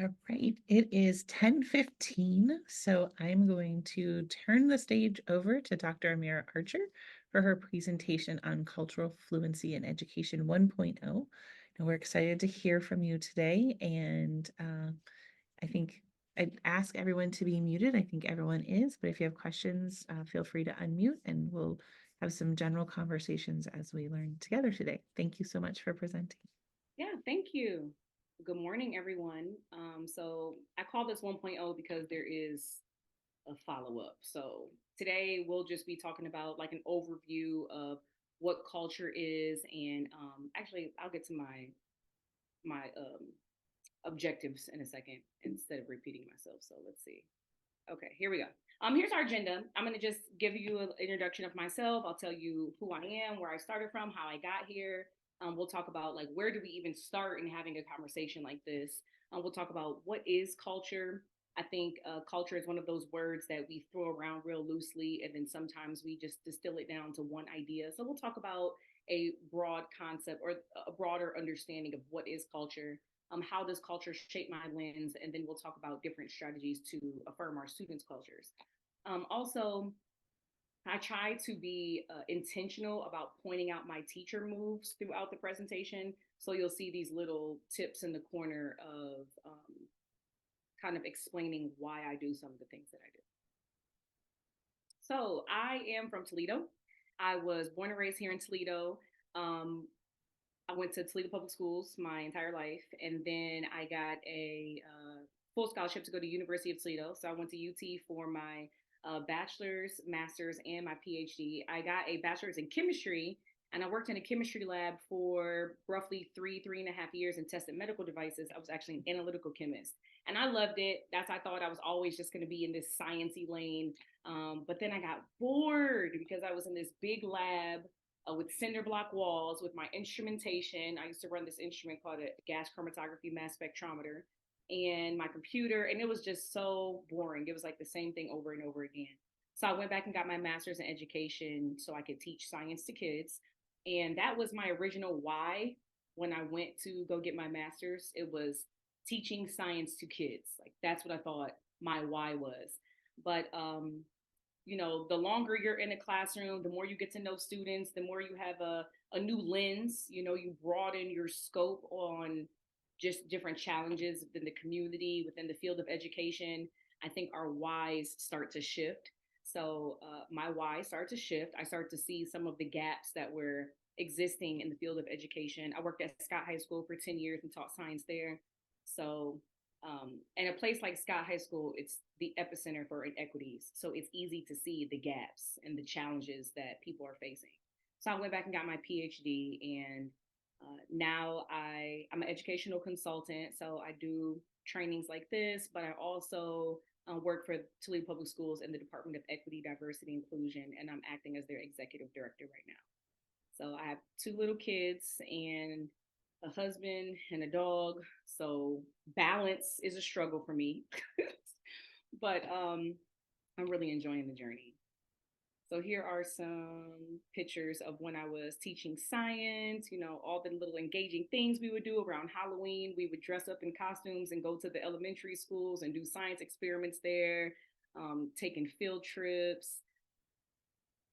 All right, it is 10:15, so I'm going to turn the stage over to Dr. Amerah Archer for her presentation on cultural fluency in education 1.0. And we're excited to hear from you today. And I think I'd ask everyone to be muted. I think everyone is, but if you have questions, feel free to unmute and we'll have some general conversations as we learn together today. Thank you so much for presenting. Yeah, thank you. Good morning, everyone. So I call this 1.0 because there is a follow up. So today we'll just be talking about like an overview of what culture is, and actually I'll get to my objectives in a second instead of repeating myself. So let's see. Okay, here we go. Here's our agenda. I'm going to just give you an introduction of myself. I'll tell you who I am, where I started from, how I got here. We'll talk about like where do we even start in having a conversation like this. We'll talk about what is culture. I think culture is one of those words that we throw around real loosely, and then sometimes we just distill it down to one idea. So we'll talk about a broad concept or a broader understanding of what is culture, how does culture shape my lens, and then we'll talk about different strategies to affirm our students' cultures. Also, I try to be intentional about pointing out my teacher moves throughout the presentation. So you'll see these little tips in the corner of kind of explaining why I do some of the things that I do. So I am from Toledo. I was born and raised here in Toledo. Um, I went to Toledo Public Schools my entire life, and then I got a full scholarship to go to University of Toledo. So I went to UT for my bachelor's, master's, and my PhD. I got a bachelor's in chemistry, and I worked in a chemistry lab for roughly 3.5 years and tested medical devices. I was actually an analytical chemist, and I loved it. I thought I was always just going to be in this sciencey lane, but then I got bored because I was in this big lab with cinder block walls with my instrumentation. I used to run this instrument called a gas chromatography mass spectrometer and my computer, and it was just so boring. It was like the same thing over and over again. So I went back and got my master's in education so I could teach science to kids. And that was my original why when I went to go get my master's. It was teaching science to kids. Like that's what I thought my why was. But the longer you're in a classroom, the more you get to know students, the more you have a new lens, you broaden your scope on just different challenges within the community, within the field of education. I think our whys start to shift. So my why start to shift. I start to see some of the gaps that were existing in the field of education. I worked at Scott High School for 10 years and taught science there. So and a place like Scott High School, it's the epicenter for inequities. So it's easy to see the gaps and the challenges that people are facing. So I went back and got my PhD, and now I'm an educational consultant. So I do trainings like this, but I also work for Toledo Public Schools in the Department of Equity, Diversity, Inclusion, and I'm acting as their executive director right now. So I have two little kids and a husband and a dog. So balance is a struggle for me, but I'm really enjoying the journey. So here are some pictures of when I was teaching science, all the little engaging things we would do around Halloween. We would dress up in costumes and go to the elementary schools and do science experiments there, taking field trips.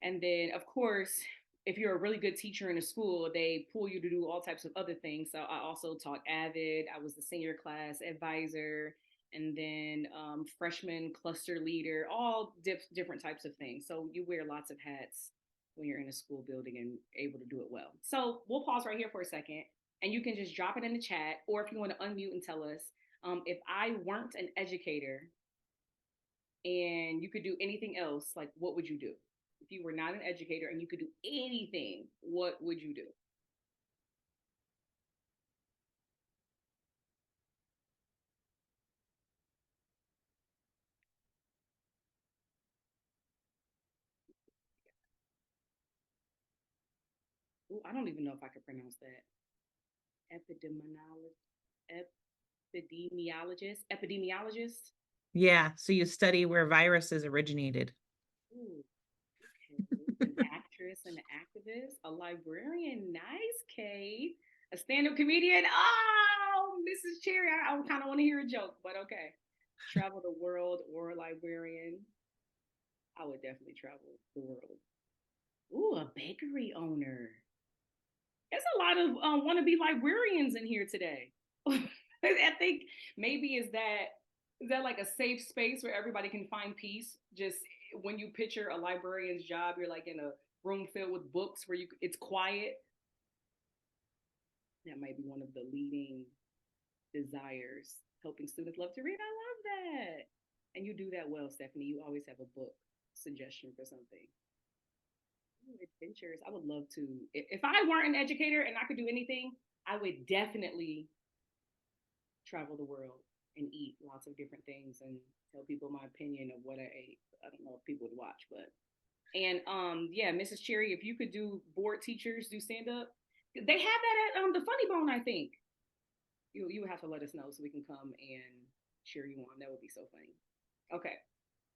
And then, of course, if you're a really good teacher in a school, they pull you to do all types of other things. So I also taught AVID. I was the senior class advisor, and then freshman cluster leader, all different types of things. So you wear lots of hats when you're in a school building and able to do it well. So we'll pause right here for a second, and you can just drop it in the chat, or if you want to unmute and tell us, if I weren't an educator and you could do anything else, like what would you do? If you were not an educator and you could do anything, what would you do? Ooh, I don't even know if I could pronounce that. Epidemiologist, epidemiologist. Yeah, so you study where viruses originated. Ooh, okay. An actress, an activist, a librarian. Nice, Kate. A stand-up comedian? Oh, Mrs. Cherry, I kind of want to hear a joke, but okay. Travel the world or a librarian? I would definitely travel the world. Ooh, a bakery owner. There's a lot of wannabe librarians in here today. I think maybe is that like a safe space where everybody can find peace? Just when you picture a librarian's job, you're like in a room filled with books where it's quiet. That might be one of the leading desires. Helping students love to read. I love that. And you do that well, Stephanie. You always have a book suggestion for something. Ooh, adventures. I would love to. If I weren't an educator and I could do anything, I would definitely travel the world and eat lots of different things and tell people my opinion of what I ate. I don't know if people would watch, but and yeah, Mrs. Cherry, if you could do board teachers do stand up, they have that at the Funny Bone, I think. You would have to let us know so we can come and cheer you on. That would be so funny. Okay.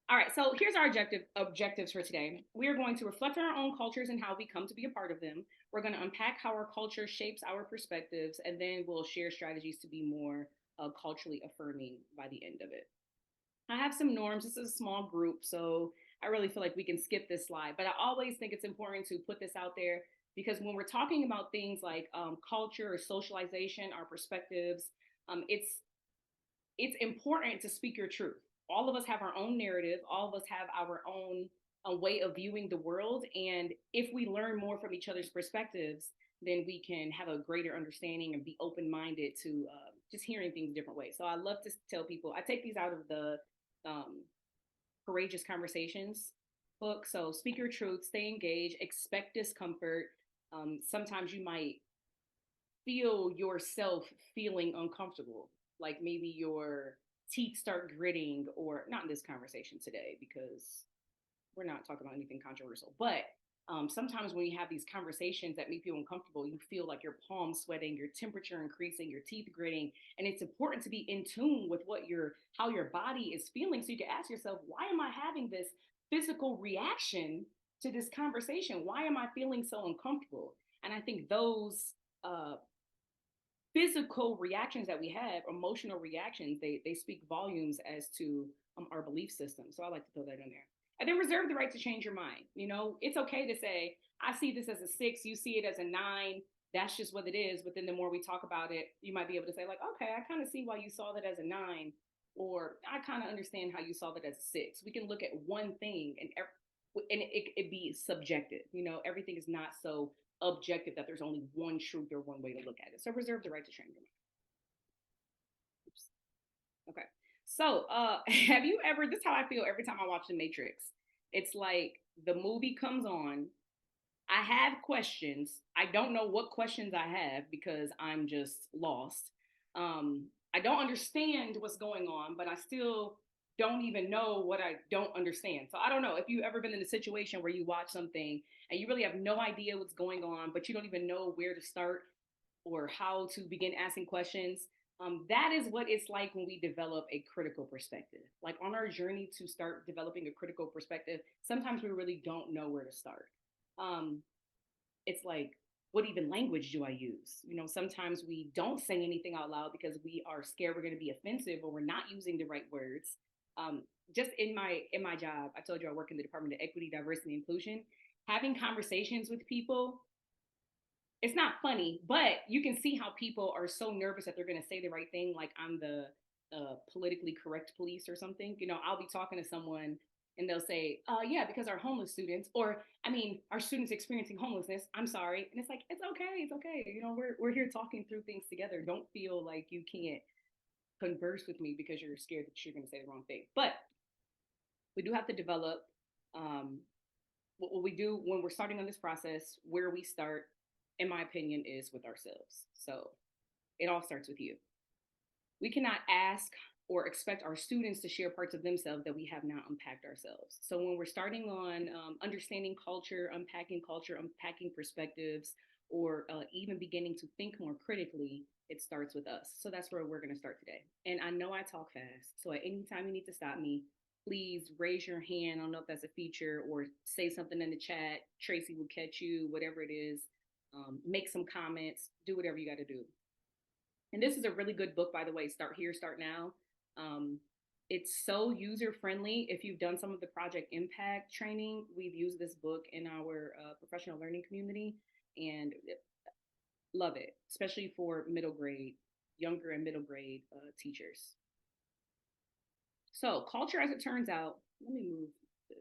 All right, so here's our objectives for today. We are going to reflect on our own cultures and how we come to be a part of them. We're going to unpack how our culture shapes our perspectives, and then we'll share strategies to be more culturally affirming by the end of it. I have some norms. This is a small group, so I really feel like we can skip this slide. But I always think it's important to put this out there because when we're talking about things like culture or socialization, our perspectives, it's important to speak your truth. All of us have our own narrative. All of us have our own way of viewing the world. And if we learn more from each other's perspectives, then we can have a greater understanding and be open minded to just hearing things different ways. So I love to tell people, I take these out of the um, Courageous Conversations book. So speak your truth, stay engaged, expect discomfort. Sometimes you might feel yourself feeling uncomfortable, like maybe your teeth start gritting, or not in this conversation today because we're not talking about anything controversial, but sometimes when you have these conversations that make you uncomfortable, you feel like your palms sweating, your temperature increasing, your teeth gritting, and it's important to be in tune with how your body is feeling, so you can ask yourself, why am I having this physical reaction to this conversation? Why am I feeling so uncomfortable? And I think those uh, physical reactions that we have, emotional reactions, they speak volumes as to our belief system. So I like to throw that in there. And then reserve the right to change your mind. You know, it's okay to say, I see this as a 6, you see it as a 9. That's just what it is. But then the more we talk about it, you might be able to say, like, okay, I kind of see why you saw that as a 9, or I kind of understand how you saw that as a 6. We can look at one thing and it be subjective. You know, everything is not so objective that there's only one truth or one way to look at it. So reserve the right to change your mind. Oops. Okay. So have you ever, this is how I feel every time I watch The Matrix. It's like the movie comes on. I have questions. I don't know what questions I have because I'm just lost. I don't understand what's going on, but I still don't even know what I don't understand. So I don't know if you've ever been in a situation where you watch something and you really have no idea what's going on, but you don't even know where to start or how to begin asking questions. That is what it's like when we develop a critical perspective. Like on our journey to start developing a critical perspective, sometimes we really don't know where to start. Um, it's like, what even language do I use? You know, sometimes we don't say anything out loud because we are scared we're going to be offensive or we're not using the right words. Um, just in my job, I told you I work in the Department of Equity, Diversity, and Inclusion. Having conversations with people, it's not funny, but you can see how people are so nervous that they're going to say the right thing. Like I'm the politically correct police or something. You know, I'll be talking to someone and they'll say, yeah, because our homeless students, or I mean, our students experiencing homelessness, I'm sorry. And it's like, it's okay. It's okay. You know, we're here talking through things together. Don't feel like you can't converse with me because you're scared that you're going to say the wrong thing. But we do have to develop um, what we do when we're starting on this process. Where we start, in my opinion, is with ourselves. So it all starts with you. We cannot ask or expect our students to share parts of themselves that we have not unpacked ourselves. So when we're starting on understanding culture, unpacking perspectives, or even beginning to think more critically, it starts with us. So that's where we're going to start today. And I know I talk fast, so at any time you need to stop me, please raise your hand. I don't know if that's a feature, or say something in the chat. Tracy will catch you, whatever it is. make some comments, do whatever you got to do. And this is a really good book, by the way. Start Here, Start Now. Um, it's so user friendly. If you've done some of the Project Impact training, we've used this book in our professional learning community and love it, especially for middle grade, younger and middle grade teachers. So, culture, as it turns out, let me move this.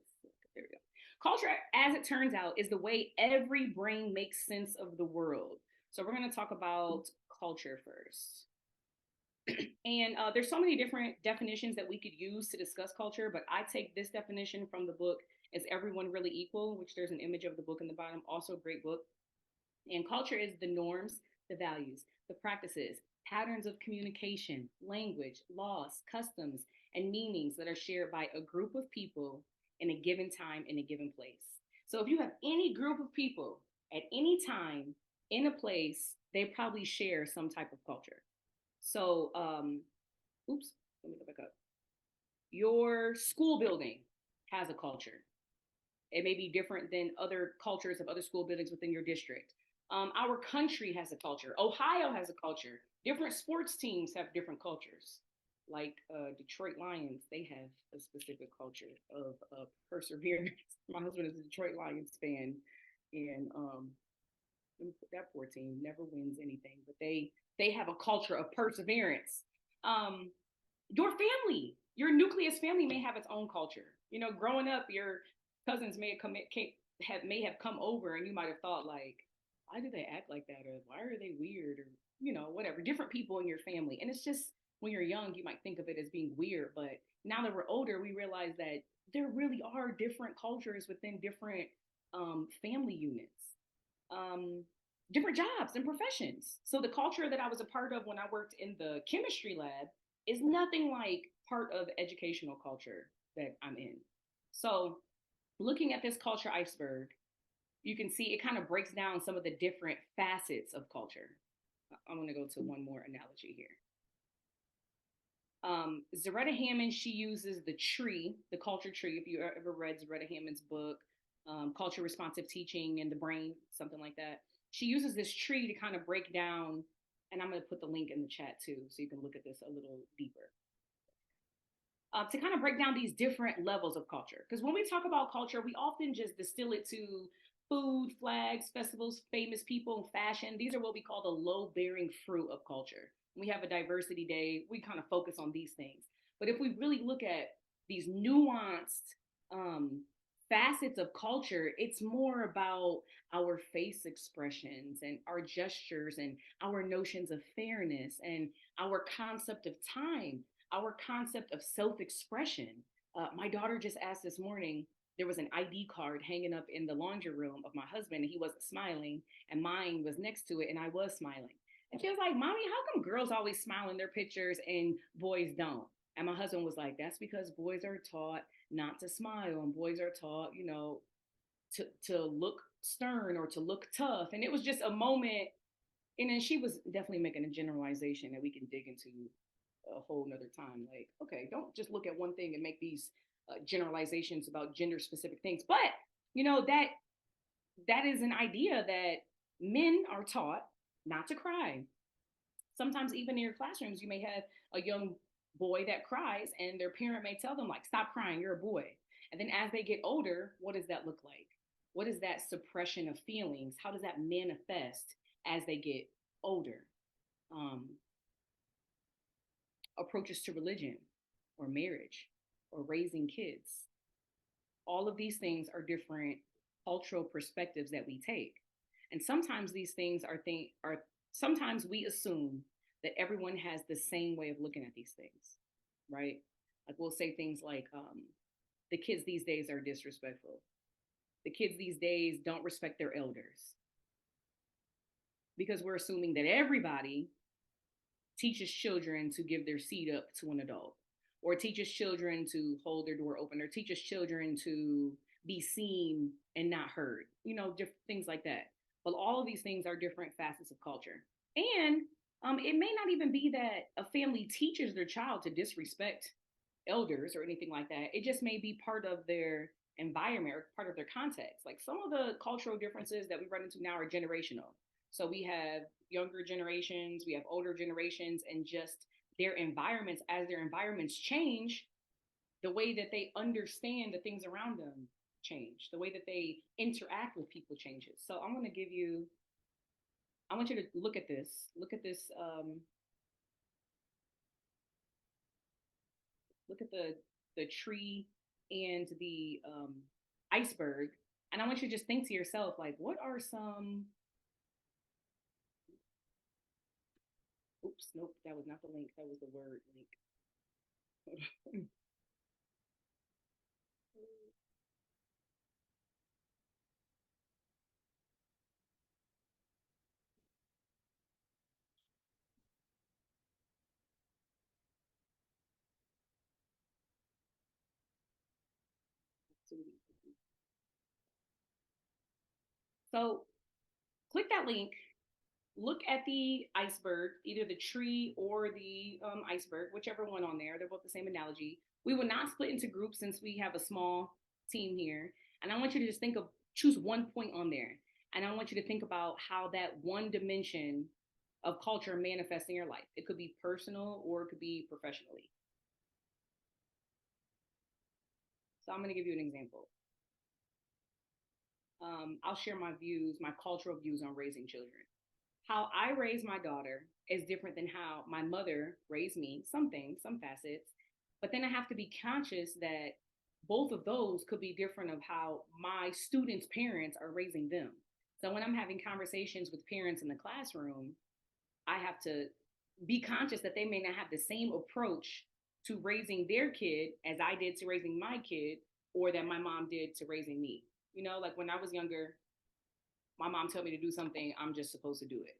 There we go. Culture, as it turns out, is the way every brain makes sense of the world. So, we're going to talk about culture first. And there's so many different definitions that we could use to discuss culture, but I take this definition from the book Is Everyone Really Equal, which there's an image of the book in the bottom, also a great book. And culture is the norms, the values, the practices, patterns of communication, language, laws, customs, and meanings that are shared by a group of people in a given time in a given place. So if you have any group of people at any time in a place, they probably share some type of culture. So, oops, let me go back up. Your school building has a culture. It may be different than other cultures of other school buildings within your district. Our country has a culture. Ohio has a culture. Different sports teams have different cultures. Like Detroit Lions, they have a specific culture of perseverance. My husband is a Detroit Lions fan, and that poor team never wins anything, but they have a culture of perseverance. Um, your family, your nucleus family may have its own culture. You know, growing up, your cousins may have come over, and you might have thought like, why do they act like that, or why are they weird, or whatever. Different people in your family, and it's just when you're young, you might think of it as being weird, but now that we're older, we realize that there really are different cultures within different family units. Um, Different jobs and professions. So the culture that I was a part of when I worked in the chemistry lab is nothing like part of educational culture that I'm in. So looking at this culture iceberg, you can see it kind of breaks down some of the different facets of culture. I'm going to go to one more analogy here. Zaretta Hammond, she uses the tree, the culture tree. If you ever read Zaretta Hammond's book, Culture Responsive Teaching and the Brain, something like that, she uses this tree to kind of break down, and I'm going to put the link in the chat too, so you can look at this a little deeper. To kind of break down these different levels of culture. Because when we talk about culture, we often just distill it to food, flags, festivals, famous people, fashion. These are what we call the low bearing fruit of culture. When we have a diversity day, we kind of focus on these things. But if we really look at these nuanced facets of culture, it's more about our face expressions and our gestures and our notions of fairness and our concept of time, our concept of self expression. My daughter just asked this morning, there was an ID card hanging up in the laundry room of my husband, and he wasn't smiling, and mine was next to it, and I was smiling. And she was like, Mommy, how come girls always smile in their pictures and boys don't? And my husband was like, that's because boys are taught not to smile, and boys are taught, to look stern or to look tough. And it was just a moment. And then she was definitely making a generalization that we can dig into a whole nother time. Like, okay, don't just look at one thing and make these generalizations about gender specific things. But that is an idea that men are taught not to cry. Sometimes even in your classrooms, you may have a young boy that cries, and their parent may tell them like, "Stop crying, you're a boy." And then as they get older, what does that look like? What is that suppression of feelings? How does that manifest as they get older? Um, Approaches to religion or marriage or raising kids. All of these things are different cultural perspectives that we take. And sometimes these things are sometimes we assume that everyone has the same way of looking at these things, right? Like we'll say things like, the kids these days are disrespectful. The kids these days don't respect their elders. Because we're assuming that everybody teaches children to give their seat up to an adult, or teaches children to hold their door open, or teaches children to be seen and not heard, different things like that. But all of these things are different facets of culture. And it may not even be that a family teaches their child to disrespect elders or anything like that. It just may be part of their environment or part of their context. Like some of the cultural differences that we run into now are generational. So we have younger generations, we have older generations, and just their environments, as their environments change, the way that they understand the things around them change. The way that they interact with people changes. So I'm going to give you, I want you to look at this. Look at this. Look at the tree and the iceberg, and I want you to just think to yourself, like, what are some? Oops, nope, that was not the link. That was the word link. So click that link, look at the iceberg, either the tree or the iceberg, whichever one on there. They're both the same analogy. We will not split into groups since we have a small team here. And I want you to just think of, choose one point on there. And I want you to think about how that one dimension of culture manifests in your life. It could be personal or it could be professionally. So I'm going to give you an example. I'll share my views, my cultural views on raising children. How I raise my daughter is different than how my mother raised me, some things, some facets. But then I have to be conscious that both of those could be different of how my students' parents are raising them. So when I'm having conversations with parents in the classroom, I have to be conscious that they may not have the same approach to raising their kid as I did to raising my kid, or that my mom did to raising me. You know, like when I was younger, my mom told me to do something, I'm just supposed to do it.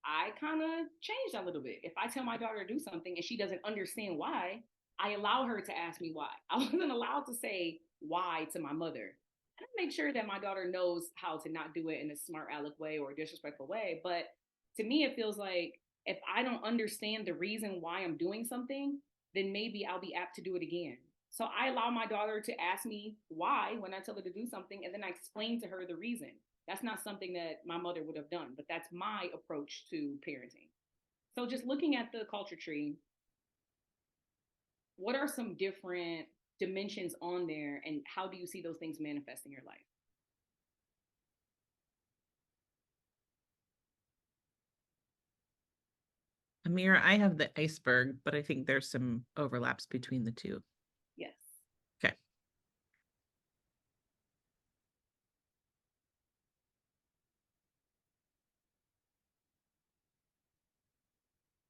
I kind of changed a little bit. If I tell my daughter to do something and she doesn't understand why, I allow her to ask me why. I wasn't allowed to say why to my mother. And I make sure that my daughter knows how to not do it in a smart aleck way or a disrespectful way. But to me, it feels like if I don't understand the reason why I'm doing something, then maybe I'll be apt to do it again. So I allow my daughter to ask me why when I tell her to do something, and then I explain to her the reason. That's not something that my mother would have done, but that's my approach to parenting. So just looking at the culture tree, what are some different dimensions on there and how do you see those things manifest in your life? Amerah, I have the iceberg, but I think there's some overlaps between the two. Yes. Okay.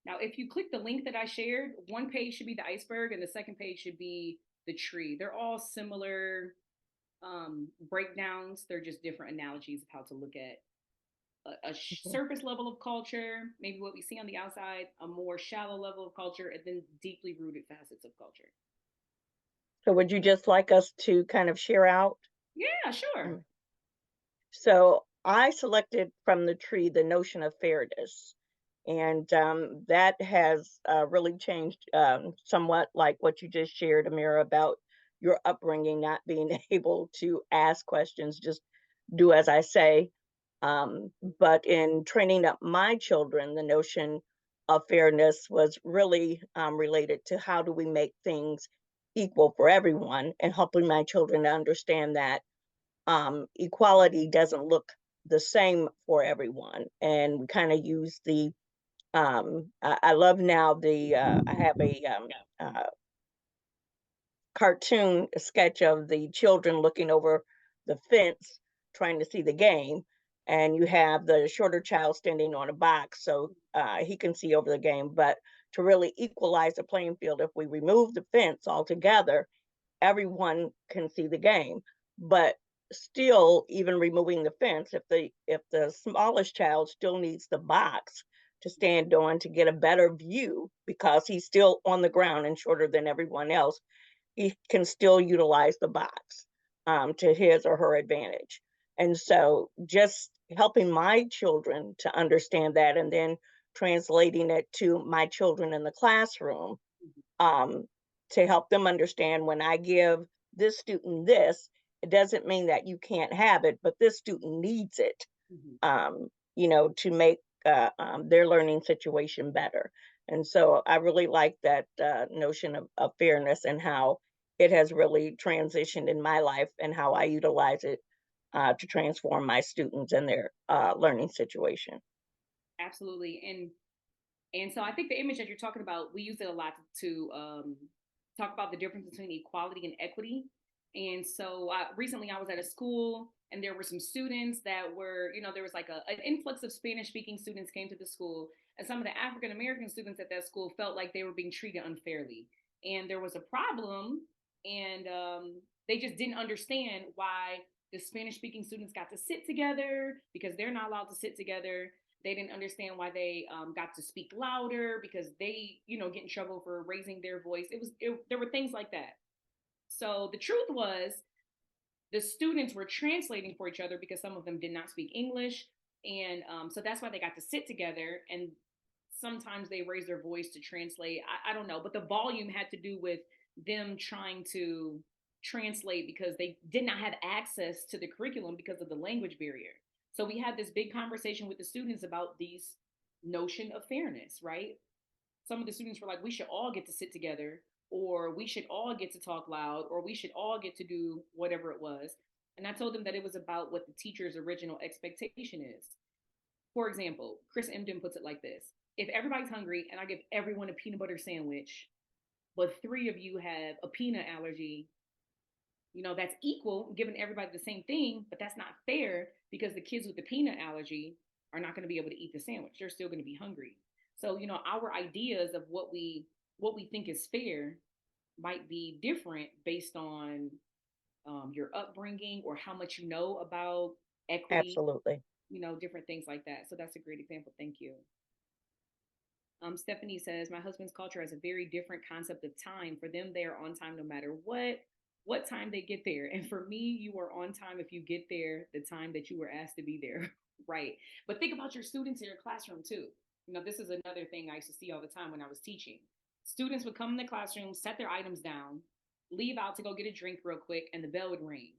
Now, if you click the link that I shared, one page should be the iceberg and the second page should be the tree. They're all similar breakdowns. They're just different analogies of how to look at a surface level of culture, maybe what we see on the outside, a more shallow level of culture, and then deeply rooted facets of culture. So would you just like us to kind of share out? Yeah, sure. So I selected from the tree the notion of fairness. And that has really changed somewhat, like what you just shared, Amerah, about your upbringing, not being able to ask questions, just do as I say. But in training up my children, the notion of fairness was really related to how do we make things equal for everyone, and helping my children to understand that equality doesn't look the same for everyone. And we kind of use the I love now the I have a cartoon sketch of the children looking over the fence trying to see the game, and you have the shorter child standing on a box so he can see over the game. But to really equalize the playing field, if we remove the fence altogether, everyone can see the game. But still, even removing the fence, if the smallest child still needs the box to stand on to get a better view because he's still on the ground and shorter than everyone else, he can still utilize the box to his or her advantage. And so just helping my children to understand that, and then translating it to my children in the classroom, um, to help them understand when I give this student this, it doesn't mean that you can't have it, but this student needs it, Mhm. to make their learning situation better. And so I really like that notion of fairness and how it has really transitioned in my life and how I utilize it to transform my students and their learning situation. Absolutely. And so I think the image that you're talking about, we use it a lot to talk about the difference between equality and equity. And so recently I was at a school and there were some students that were, there was like an influx of Spanish speaking students came to the school. And some of the African American students at that school felt like they were being treated unfairly. And there was a problem. And they just didn't understand why the Spanish speaking students got to sit together because they're not allowed to sit together. They didn't understand why they got to speak louder because they, get in trouble for raising their voice. There were things like that. So the truth was the students were translating for each other because some of them did not speak English. And so that's why they got to sit together. And sometimes they raised their voice to translate. I don't know, but the volume had to do with them trying to translate because they did not have access to the curriculum because of the language barrier. So we had this big conversation with the students about these notion of fairness, right? Some of the students were like, we should all get to sit together, or we should all get to talk loud, or we should all get to do whatever it was. And I told them that it was about what the teacher's original expectation is. For example, Chris Emden puts it like this: if everybody's hungry and I give everyone a peanut butter sandwich, but three of you have a peanut allergy, that's equal, giving everybody the same thing, but that's not fair because the kids with the peanut allergy are not going to be able to eat the sandwich. They're still going to be hungry. So, our ideas of what we think is fair might be different based on your upbringing or how much you know about equity, Absolutely. different things like that. So that's a great example. Thank you. Stephanie says, my husband's culture has a very different concept of time. For them, they are on time no matter what time they get there. And for me, you are on time if you get there the time that you were asked to be there. Right. But think about your students in your classroom too. This is another thing I used to see all the time when I was teaching. Students would come in the classroom, set their items down, leave out to go get a drink real quick, and the bell would ring.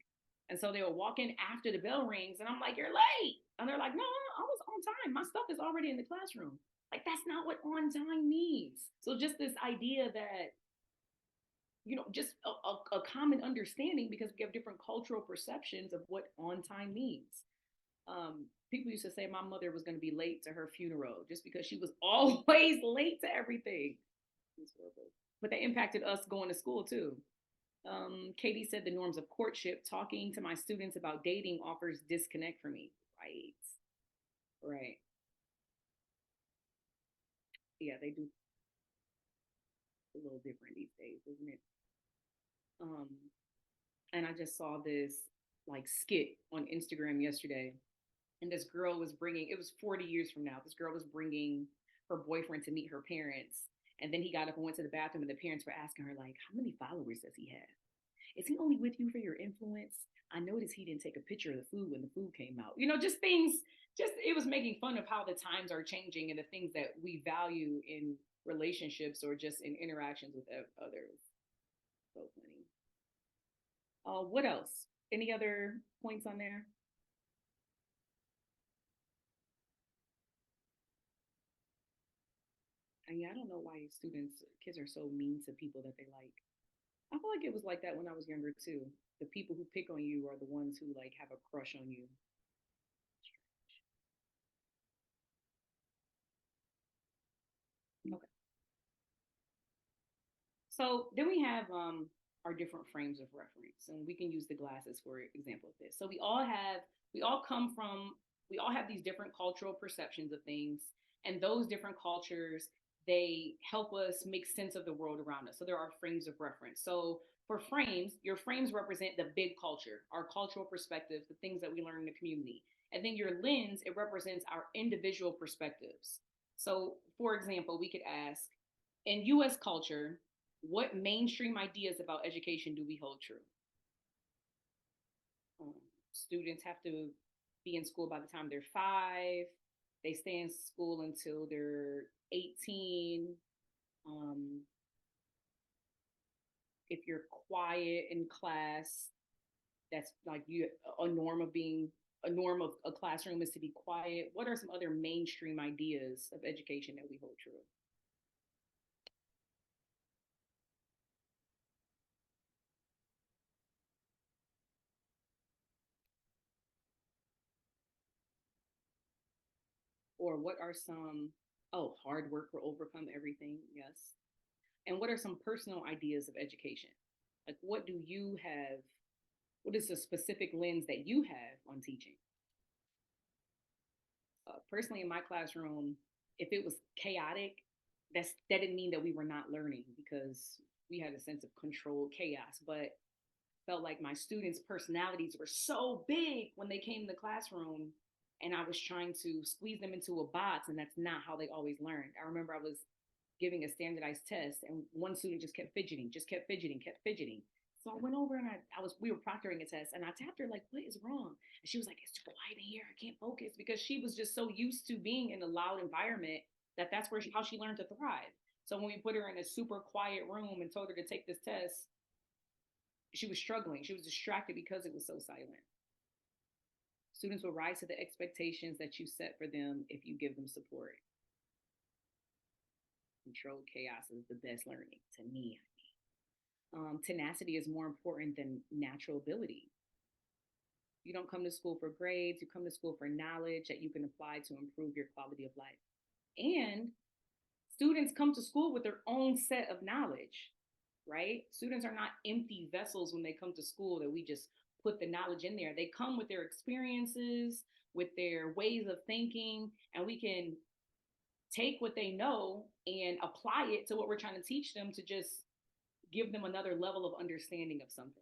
And so they would walk in after the bell rings, and I'm like, you're late. And they're like, no, I was on time. My stuff is already in the classroom. Like, that's not what on time means. So just this idea that, just a common understanding because we have different cultural perceptions of what on time means. People used to say my mother was going to be late to her funeral just because she was always late to everything. But that impacted us going to school too. Katie said the norms of courtship, talking to my students about dating offers disconnect for me. Right. Right. Yeah, they do a little different these days, isn't it? Um, and I just saw this like skit on Instagram yesterday, and this girl was bringing. It was 40 years from now. This girl was bringing her boyfriend to meet her parents, and then he got up and went to the bathroom, and the parents were asking her like, "How many followers does he have? Is he only with you for your influence? I noticed he didn't take a picture of the food when the food came out. Just things. Just it was making fun of how the times are changing and the things that we value in relationships or just in interactions with others. So funny. What else? Any other points on there? And yeah, I don't know why kids are so mean to people that they like. I feel like it was like that when I was younger too. The people who pick on you are the ones who like have a crush on you. Okay. So then we have our different frames of reference, and we can use the glasses for example of this. So we all have these different cultural perceptions of things, and those different cultures they help us make sense of the world around us. So there are frames of reference. So for frames, your frames represent the big culture, our cultural perspectives, the things that we learn in the community, and then your lens it represents our individual perspectives. So for example, we could ask in US culture, what mainstream ideas about education do we hold true? Um, Students have to be in school by the time they're 5. They stay in school until they're 18. Um, if you're quiet in class, that's like a norm of a classroom is to be quiet. What are some other mainstream ideas of education that we hold true? Or what are some, oh, hard work will overcome everything? Yes. And what are some personal ideas of education? Like, what do you have? What is the specific lens that you have on teaching? Personally, in my classroom, if it was chaotic, that didn't mean that we were not learning, because we had a sense of controlled chaos. But felt like my students' personalities were so big when they came to the classroom, and I was trying to squeeze them into a box, and that's not how they always learned. I remember I was giving a standardized test, and one student just kept fidgeting, kept fidgeting. So I went over and we were proctoring a test, and I tapped her like, "What is wrong?" And she was like, "It's too quiet in here. I can't focus," because she was just so used to being in a loud environment that's how she learned to thrive. So when we put her in a super quiet room and told her to take this test, she was struggling. She was distracted because it was so silent. Students will rise to the expectations that you set for them if you give them support. Controlled chaos is the best learning to me. Tenacity is more important than natural ability. You don't come to school for grades, you come to school for knowledge that you can apply to improve your quality of life. And students come to school with their own set of knowledge, right? Students are not empty vessels when they come to school that we just put the knowledge in there. They come with their experiences, with their ways of thinking, and we can take what they know and apply it to what we're trying to teach them, to just give them another level of understanding of something.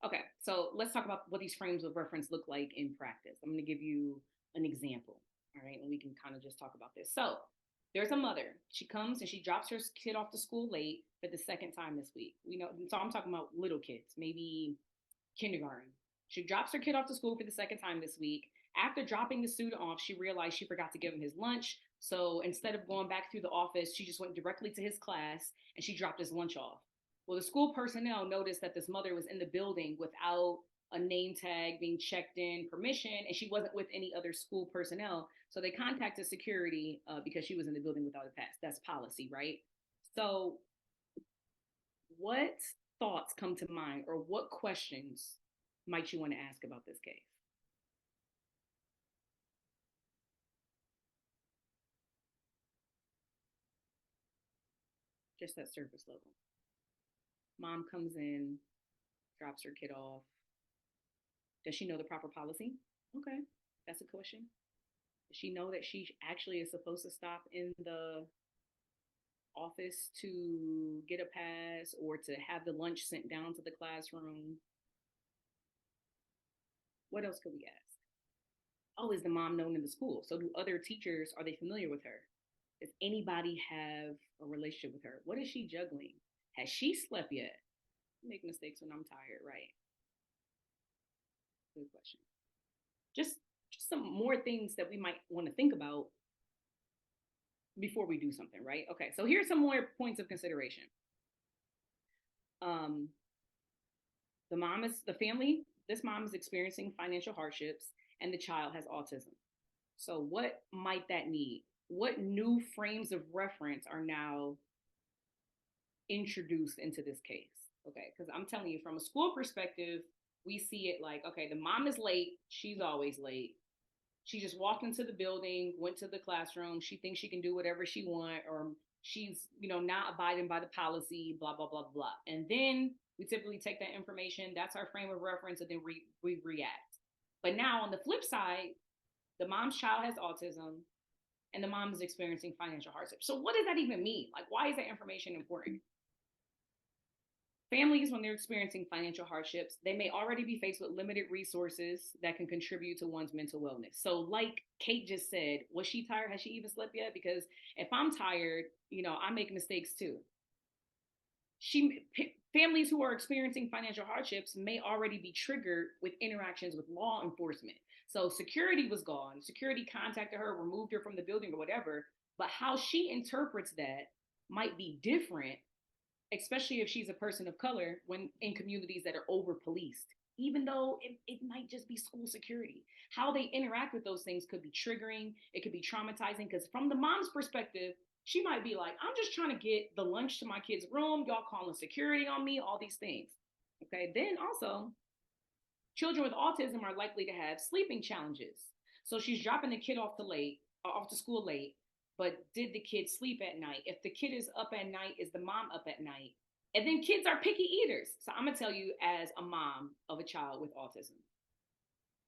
Okay, so let's talk about what these frames of reference look like in practice. I'm going to give you an example, all right, and we can kind of just talk about this. So there's a mother. She comes and she drops her kid off to school late for the second time this week. So I'm talking about little kids, maybe kindergarten. She drops her kid off to school for the second time this week. After dropping the student off, she realized she forgot to give him his lunch. So instead of going back through the office, she just went directly to his class and she dropped his lunch off. Well, the school personnel noticed that this mother was in the building without a name tag being checked in, permission, and she wasn't with any other school personnel. So they contacted security because she was in the building without a pass. That's policy, right? So what thoughts come to mind, or what questions might you want to ask about this case? Just at surface level. Mom comes in, drops her kid off. Does she know the proper policy? Okay, that's a question. Does she know that she actually is supposed to stop in the office to get a pass, or to have the lunch sent down to the classroom? What else could we ask? Oh, is the mom known in the school? So do other teachers, are they familiar with her? Does anybody have a relationship with her? What is she juggling? Has she slept yet? I make mistakes when I'm tired, right? Good question. Just some more things that we might want to think about before we do something, right? Okay, so here's some more points of consideration. Um, this mom is experiencing financial hardships, and the child has autism. So what might that need? What new frames of reference are now introduced into this case? Okay, because I'm telling you, from a school perspective, we see it like, okay, the mom is late. She's always late. She just walked into the building, went to the classroom. She thinks she can do whatever she wants, or she's, not abiding by the policy, blah, blah, blah, blah. And then we typically take that information, that's our frame of reference, and then we react. But now on the flip side, the mom's child has autism, and the mom is experiencing financial hardship. So what does that even mean? Like, why is that information important? Families, when they're experiencing financial hardships, they may already be faced with limited resources that can contribute to one's mental wellness. So like Kate just said, was she tired? Has she even slept yet? Because if I'm tired, I make mistakes too. Families who are experiencing financial hardships may already be triggered with interactions with law enforcement. So security was gone. Security contacted her, removed her from the building or whatever. But how she interprets that might be different, especially if she's a person of color, when in communities that are over policed, even though it might just be school security. How they interact with those things could be triggering, it could be traumatizing, because from the mom's perspective, she might be like, I'm just trying to get the lunch to my kid's room, y'all calling security on me, all these things. Okay, then also, children with autism are likely to have sleeping challenges. So she's dropping the kid off to school late, but did the kid sleep at night? If the kid is up at night, is the mom up at night? And then kids are picky eaters. So I'm gonna tell you, as a mom of a child with autism,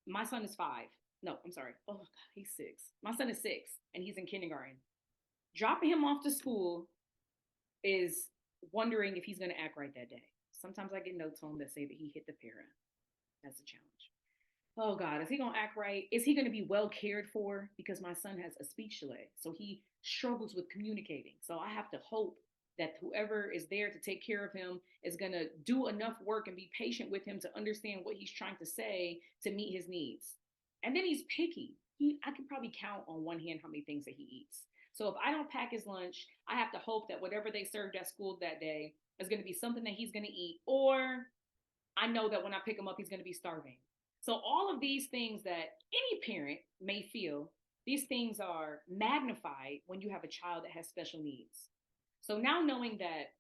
my son is 5. No, I'm sorry. Oh God, he's 6. My son is 6 and he's in kindergarten. Dropping him off to school is wondering if he's gonna act right that day. Sometimes I get notes home that say that he hit the parent. That's a challenge. Oh God, is he gonna act right? Is he gonna be well cared for? Because my son has a speech delay, so he struggles with communicating. So I have to hope that whoever is there to take care of him is gonna do enough work and be patient with him to understand what he's trying to say to meet his needs. And then he's picky. I can probably count on one hand how many things that he eats. So if I don't pack his lunch, I have to hope that whatever they served at school that day is going to be something that he's going to eat, or I know that when I pick him up, he's going to be starving. So all of these things that any parent may feel, these things are magnified when you have a child that has special needs. So now knowing that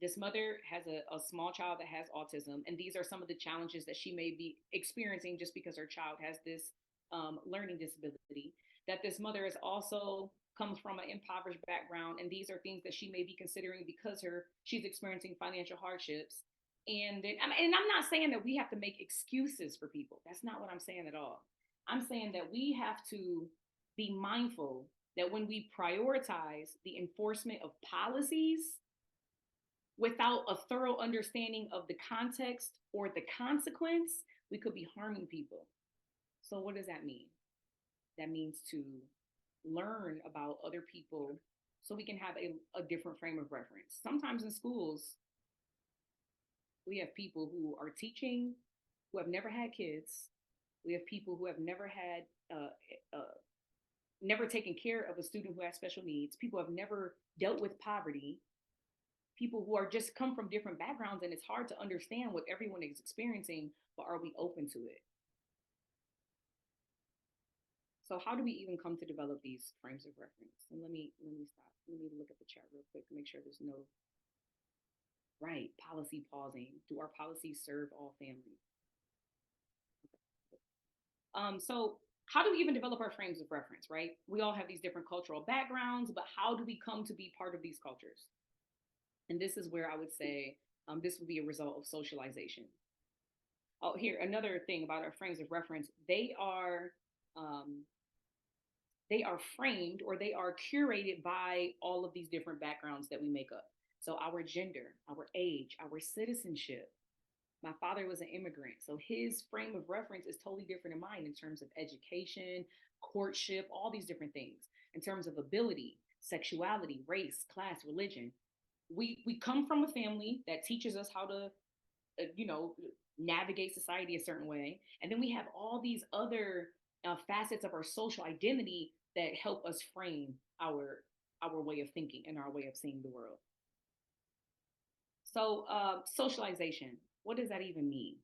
this mother has a small child that has autism, and these are some of the challenges that she may be experiencing just because her child has this learning disability, that this mother is also comes from an impoverished background, and these are things that she may be considering because she's experiencing financial hardships. And I'm not saying that we have to make excuses for people. That's not what I'm saying at all. I'm saying that we have to be mindful that when we prioritize the enforcement of policies without a thorough understanding of the context or the consequence, we could be harming people. So what does that mean? That means to learn about other people so we can have a different frame of reference. Sometimes in schools, we have people who are teaching who have never had kids. We have people who have never had, never taken care of a student who has special needs. People have never dealt with poverty. People who are just come from different backgrounds, and it's hard to understand what everyone is experiencing, but are we open to it? So how do we even come to develop these frames of reference? And let me stop. Let me look at the chat real quick to make sure there's no right policy pausing. Do our policies serve all families? So how do we even develop our frames of reference, right? We all have these different cultural backgrounds, but how do we come to be part of these cultures? And this is where I would say this would be a result of socialization. Oh, here, another thing about our frames of reference, they are framed, or they are curated by all of these different backgrounds that we make up. So our gender, our age, our citizenship. My father was an immigrant, so his frame of reference is totally different than mine in terms of education, courtship, all these different things. In terms of ability, sexuality, race, class, religion. We come from a family that teaches us how to, navigate society a certain way. And then we have all these other facets of our social identity that help us frame our way of thinking and our way of seeing the world. So socialization, what does that even mean?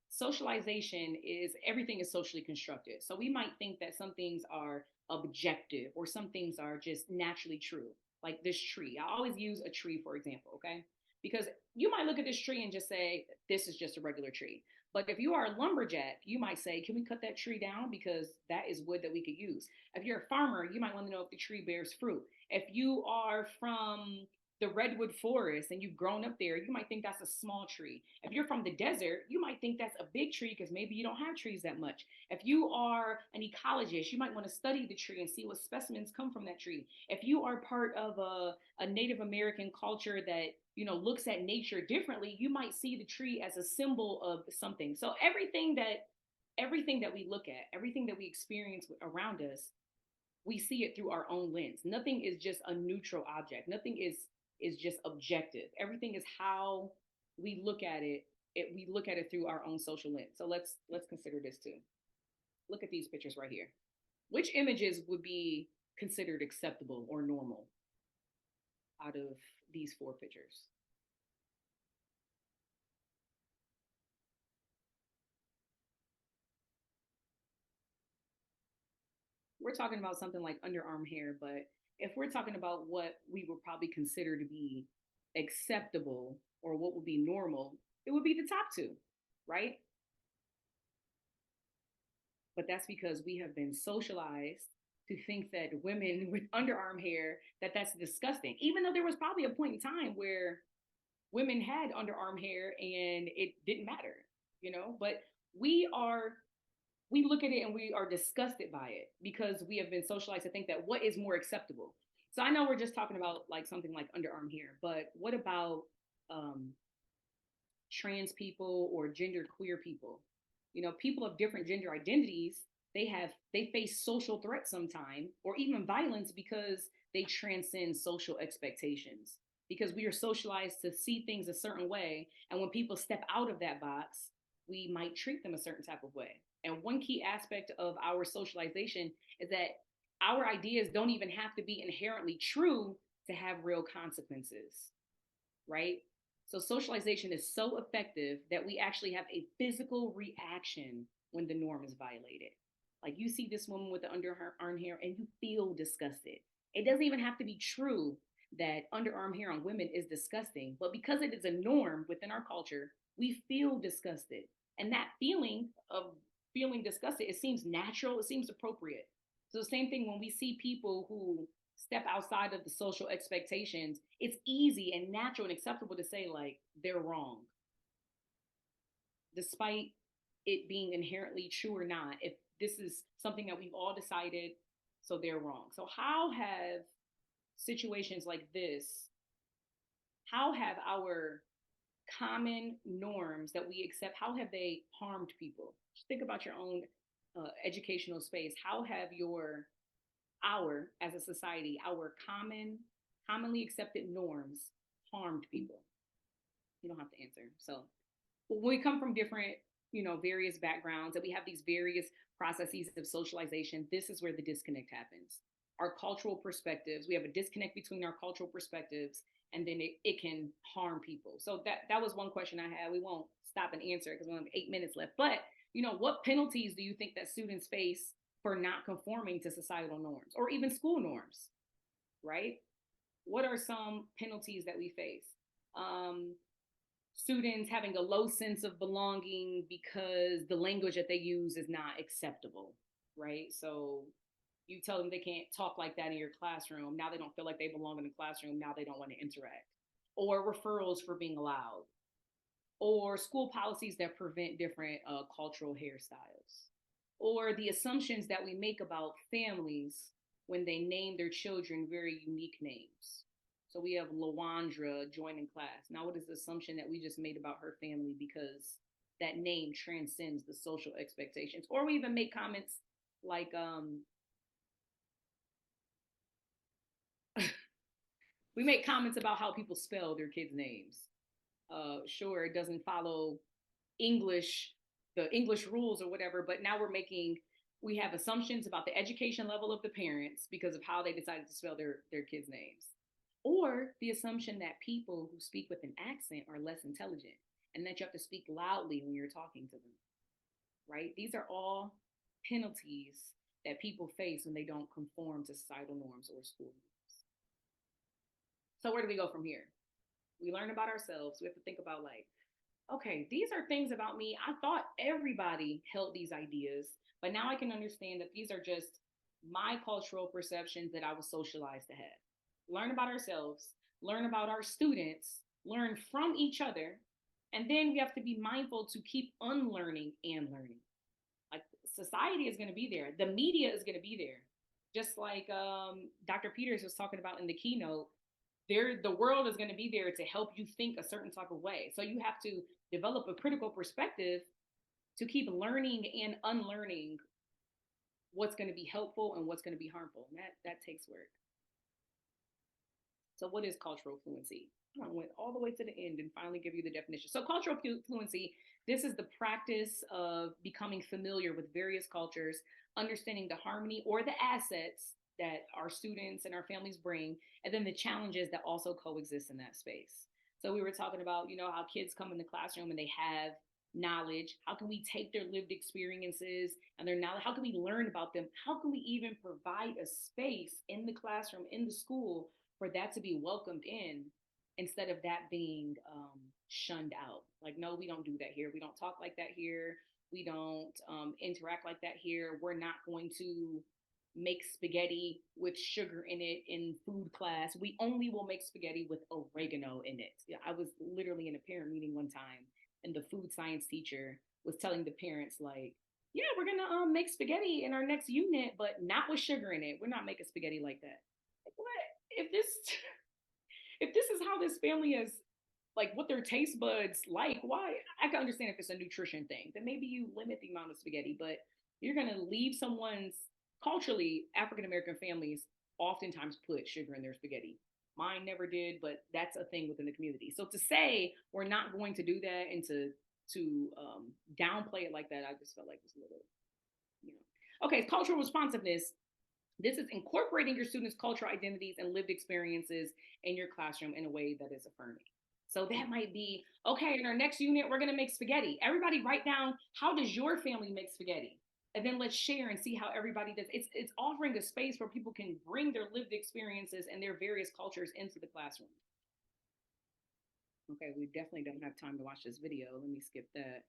Socialization is everything is socially constructed. So we might think that some things are objective or some things are just naturally true. Like this tree. I always use a tree, for example, okay? Because you might look at this tree and just say, this is just a regular tree. But if you are a lumberjack, you might say, can we cut that tree down? Because that is wood that we could use. If you're a farmer, you might want to know if the tree bears fruit. If you are from the redwood forest and you've grown up there, you might think that's a small tree. If you're from the desert, you might think that's a big tree because maybe you don't have trees that much. If you are an ecologist, you might want to study the tree and see what specimens come from that tree. If you are part of a Native American culture that looks at nature differently, you might see the tree as a symbol of something. So everything that we look at, everything that we experience around us, we see it through our own lens. Nothing is just a neutral object. Nothing is just objective. Everything is how we look at it. We look at it through our own social lens. So let's consider this too. Look at these pictures right here. Which images would be considered acceptable or normal? out of these four pictures? We're talking about something like underarm hair, but if we're talking about what we would probably consider to be acceptable or what would be normal, it would be the top two, right? But that's because we have been socialized to think that women with underarm hair, that that's disgusting, even though there was probably a point in time where women had underarm hair and it didn't matter, but we are we look at it and we are disgusted by it because we have been socialized to think that what is more acceptable. So I know we're just talking about like something like underarm hair, but what about um, trans people or gender queer people? People of different gender identities, they face social threats sometime or even violence because they transcend social expectations. Because we are socialized to see things a certain way, and when people step out of that box, we might treat them a certain type of way. And one key aspect of our socialization is that our ideas don't even have to be inherently true to have real consequences, right? So socialization is so effective that we actually have a physical reaction when the norm is violated. Like you see this woman with the underarm hair and you feel disgusted. It doesn't even have to be true that underarm hair on women is disgusting, but because it is a norm within our culture, we feel disgusted. And that feeling of feeling disgusted, it seems natural, it seems appropriate. So the same thing when we see people who step outside of the social expectations, it's easy and natural and acceptable to say like they're wrong, despite it being inherently true or not. If this is something that we've all decided, so they're wrong. So how have situations like this, how have our common norms that we accept, how have they harmed people? Just think about your own educational space. How have as a society, our commonly accepted norms harmed people? You don't have to answer. So when we come from different, various backgrounds, and we have these various processes of socialization, this is where the disconnect happens. Our cultural perspectives, we have a disconnect between our cultural perspectives, and then it can harm people. So that was one question I had. We won't stop and answer it because we only have 8 minutes left. But what penalties do you think that students face for not conforming to societal norms or even school norms, right? What are some penalties that we face? Students having a low sense of belonging because the language that they use is not acceptable, right? So you tell them they can't talk like that in your classroom. Now they don't feel like they belong in the classroom. Now they don't want to interact. Or referrals for being allowed. Or school policies that prevent different cultural hairstyles. Or the assumptions that we make about families when they name their children very unique names. So we have Lawandra joining class. Now, what is the assumption that we just made about her family because that name transcends the social expectations? Or we even make comments like, we make comments about how people spell their kids' names. Sure, it doesn't follow English, the English rules or whatever, but now we have assumptions about the education level of the parents because of how they decided to spell their kids' names. Or the assumption that people who speak with an accent are less intelligent and that you have to speak loudly when you're talking to them, right? These are all penalties that people face when they don't conform to societal norms or school norms. So where do we go from here? We learn about ourselves. We have to think about like, okay, these are things about me. I thought everybody held these ideas, but now I can understand that these are just my cultural perceptions that I was socialized to have. Learn about ourselves, learn about our students, learn from each other, and then we have to be mindful to keep unlearning and learning. Like society is going to be there, the media is going to be there. Just like Dr. Peters was talking about in the keynote, the world is going to be there to help you think a certain type of way. So you have to develop a critical perspective to keep learning and unlearning what's going to be helpful and what's going to be harmful. And that takes work. So what is cultural fluency? I went all the way to the end and finally give you the definition. So cultural fluency, this is the practice of becoming familiar with various cultures, understanding the harmony or the assets that our students and our families bring, and then the challenges that also coexist in that space. So we were talking about, how kids come in the classroom and they have knowledge. How can we take their lived experiences and their knowledge? How can we learn about them? How can we even provide a space in the classroom, in the school, for that to be welcomed in instead of that being shunned out? Like, no, we don't do that here. We don't talk like that here. We don't interact like that here. We're not going to make spaghetti with sugar in it in food class. We only will make spaghetti with oregano in it. Yeah, I was literally in a parent meeting one time, and the food science teacher was telling the parents, like, yeah, we're gonna make spaghetti in our next unit, but not with sugar in it. We're not making spaghetti like that. Like, what? If this if this is how this family is, like, what their taste buds like, why? I can understand if it's a nutrition thing, then maybe you limit the amount of spaghetti, but you're gonna leave someone's, culturally, African American families oftentimes put sugar in their spaghetti. Mine never did, but that's a thing within the community. So to say we're not going to do that and to downplay it like that, I just felt like it was a little, you know. Okay, cultural responsiveness. This is incorporating your students' cultural identities and lived experiences in your classroom in a way that is affirming. So that might be, okay, in our next unit, we're going to make spaghetti. Everybody write down, how does your family make spaghetti? And then let's share and see how everybody does. It's offering a space where people can bring their lived experiences and their various cultures into the classroom. Okay, we definitely don't have time to watch this video. Let me skip that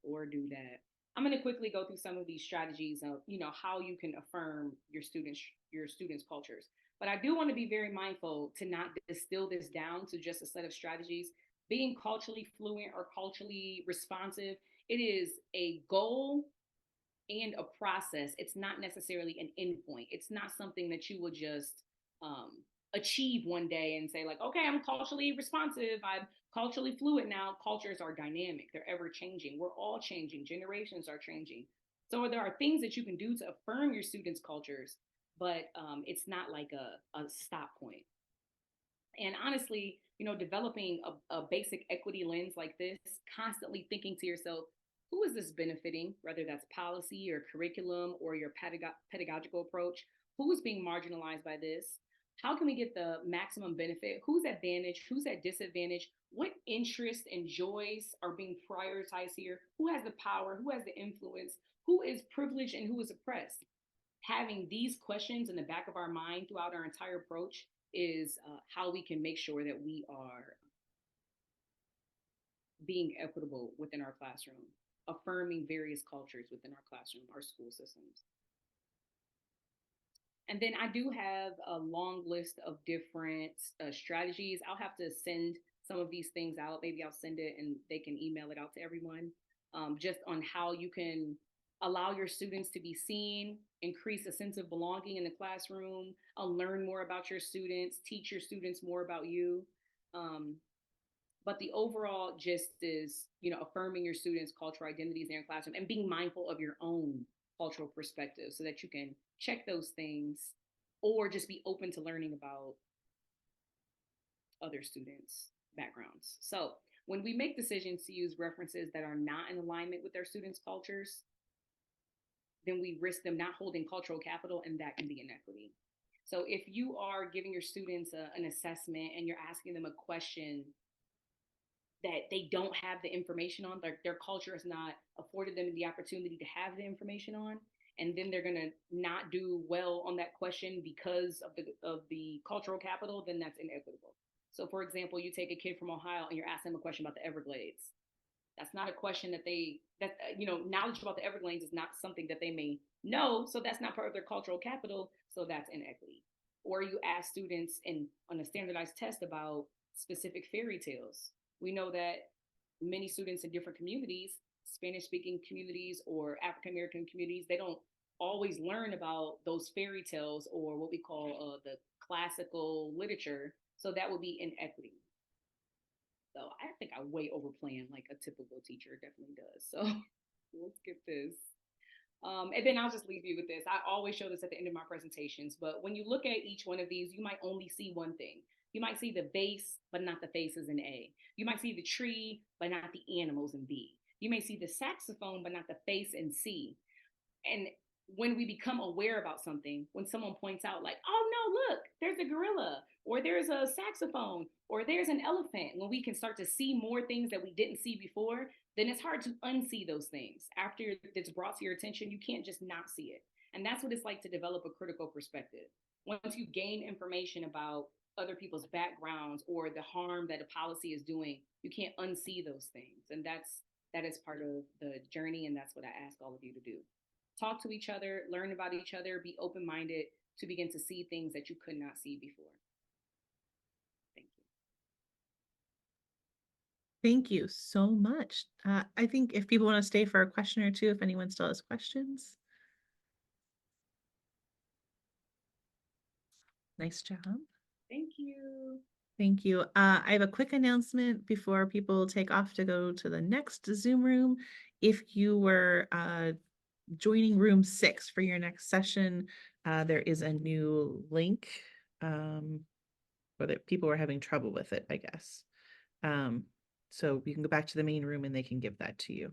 or do that. I'm going to quickly go through some of these strategies of, how you can affirm your students' cultures. But I do want to be very mindful to not distill this down to just a set of strategies. Being culturally fluent or culturally responsive, it is a goal and a process. It's not necessarily an endpoint. It's not something that you will just um, achieve one day and say, like, okay, I'm culturally responsive. I'm culturally fluid now. Cultures are dynamic. They're ever changing. We're all changing. Generations are changing. So there are things that you can do to affirm your students' cultures, but it's not like a stop point. And honestly, developing a basic equity lens like this, constantly thinking to yourself, who is this benefiting, whether that's policy or curriculum or your pedagogical approach? Who is being marginalized by this? How can we get the maximum benefit? Who's advantaged? Who's at disadvantage? What interests and joys are being prioritized here? Who has the power? Who has the influence? Who is privileged and who is oppressed? Having these questions in the back of our mind throughout our entire approach is how we can make sure that we are being equitable within our classroom, affirming various cultures within our classroom, our school systems. And then I do have a long list of different strategies. I'll have to send some of these things out. Maybe I'll send it and they can email it out to everyone, just on how you can allow your students to be seen, increase a sense of belonging in the classroom, learn more about your students, teach your students more about you. But the overall gist is, affirming your students' cultural identities in your classroom and being mindful of your own cultural perspective so that you can check those things or just be open to learning about other students' backgrounds. So when we make decisions to use references that are not in alignment with their students' cultures, then we risk them not holding cultural capital, and that can be inequity. So if you are giving your students an assessment and you're asking them a question that they don't have the information on, their culture has not afforded them the opportunity to have the information on, and then they're going to not do well on that question because of the cultural capital, then that's inequitable. So for example, you take a kid from Ohio and you're asking them a question about the Everglades. That's not a question knowledge about the Everglades is not something that they may know, so that's not part of their cultural capital, so that's inequity. Or you ask students on a standardized test about specific fairy tales. We know that many students in different communities, Spanish-speaking communities or African-American communities, they don't always learn about those fairy tales or what we call the classical literature, so that would be inequity. So I think I way overplan like a typical teacher definitely does. So let's get this. And then I'll just leave you with this. I always show this at the end of my presentations, but when you look at each one of these, you might only see one thing. You might see the base, but not the faces in A. You might see the tree, but not the animals in B. You may see the saxophone, but not the face in C. And when we become aware about something, when someone points out, like, oh no, look, there's a gorilla, or there's a saxophone, or there's an elephant, when we can start to see more things that we didn't see before, then it's hard to unsee those things. After it's brought to your attention, you can't just not see it. And that's what it's like to develop a critical perspective. Once you gain information about other people's backgrounds or the harm that a policy is doing, you can't unsee those things. And that is part of the journey, and that's what I ask all of you to do. Talk to each other, learn about each other, be open-minded to begin to see things that you could not see before. Thank you. Thank you so much. I think if people want to stay for a question or two, if anyone still has questions. Nice job. Thank you. Thank you. I have a quick announcement before people take off to go to the next Zoom room. If you were joining room 6 for your next session, there is a new link. Whether people were having trouble with it, I guess. So you can go back to the main room and they can give that to you.